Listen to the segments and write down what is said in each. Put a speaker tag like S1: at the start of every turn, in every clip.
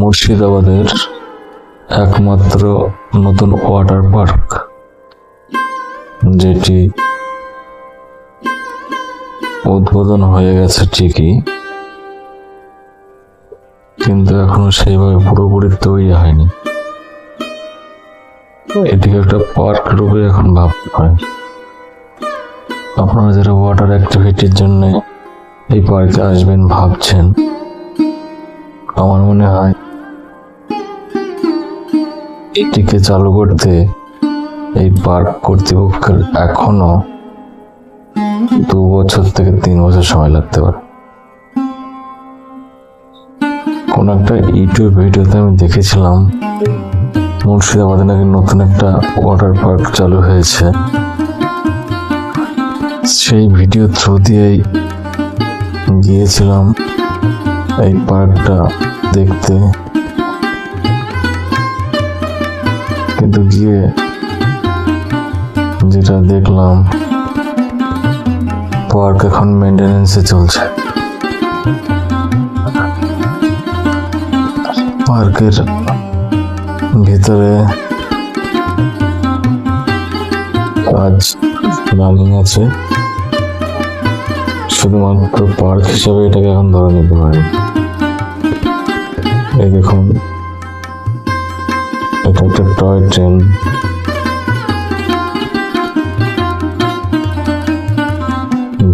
S1: মুর্শিদাবাদের একমাত্র নতুন ওয়াটার পার্ক, যেটি উদ্বোধন হয়ে গেছে ঠিকই, কিন্তু এখনো সেইভাবে পুরোপুরি তৈরি হয়নি। এটিকে একটা পার্ক রূপে এখন ভাবতে হয়। আপনারা যারা ওয়াটার অ্যাক্টিভিটির জন্য এই পার্কে আসবেন ভাবছেন, আমার মনে হয় এটিকে চালু করতে এই পার্ক কর্তৃপক্ষের এখনো 2 বছর থেকে 3 বছর সময় লাগতে পারে। কোন একটা ইউটিউব ভিডিওতে আমি দেখেছিলাম মুর্শিদাবাদে নাকি নতুন একটা ওয়াটার পার্ক চালু হয়েছে। সেই ভিডিও থ্রু দিয়েই গিয়েছিলাম এই পার্কটা দেখতে, কিন্তু গিয়ে যেটা দেখলাম, পার্ক এখন মেইনটেনেন্সে চলছে। পার্কের ভিতরে কাজ রানিং আছে, শুধুমাত্র পার্ক হিসাবে এটাকে এখন ধরে নিতে পারে। এই দেখুন, এটা একটা টয় ট্রেন।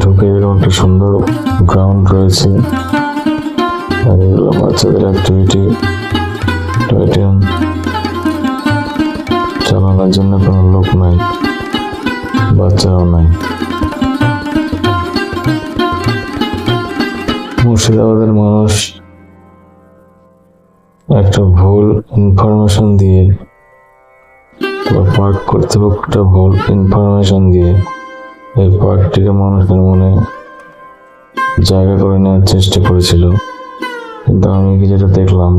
S1: ঢুকে এরকম একটা সুন্দর গ্রাউন্ড রয়েছে, আর এগুলো বাচ্চাদের অ্যাক্টিভিটি। টয় ট্রেন চালানোর জন্য কোনো লোক নাই, বাচ্চারাও নাই। মুর্শিদাবাদের মানুষ একটা ভুল ইনফরমেশন দিয়ে বা পার্ক কর্তৃপক্ষটা ভুল ইনফরমেশন দিয়ে এই পার্কটিকে মানুষের মনে জায়গা করে নেওয়ার চেষ্টা করেছিল, কিন্তু আমি যেটা দেখলাম,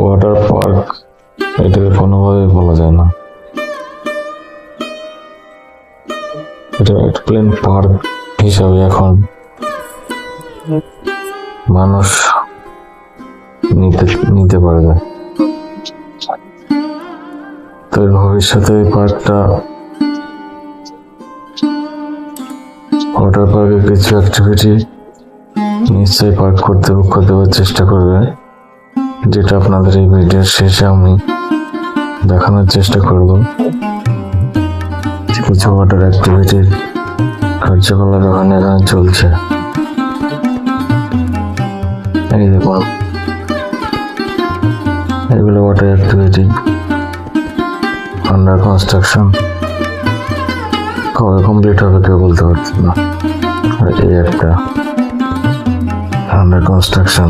S1: ওয়াটার পার্ক এটাকে কোনোভাবে বলা যায় না। এটা একটা প্লেন পার্ক হিসাবে এখন মানুষ নিতে পারবে। তো ভবিষ্যতে এই পার্কটা ওয়াটার পার্কের কিছু অ্যাক্টিভিটি নিশ্চয়ই পার্ক কর্তৃপক্ষ দেওয়ার চেষ্টা করবে, যেটা আপনাদের এই ভিডিওর শেষে আমি দেখানোর চেষ্টা করব। কিছু ওয়াটার অ্যাক্টিভিটির কার্যকলাপ এখানে চলছে। এই দেখুন, এগুলো ওয়াটার অ্যাক্টিভিটি আন্ডার কনস্ট্রাকশন। কবে কমপ্লিট হবে কেউ বলতে পারছি না। আর এই একটা আন্ডার কনস্ট্রাকশন।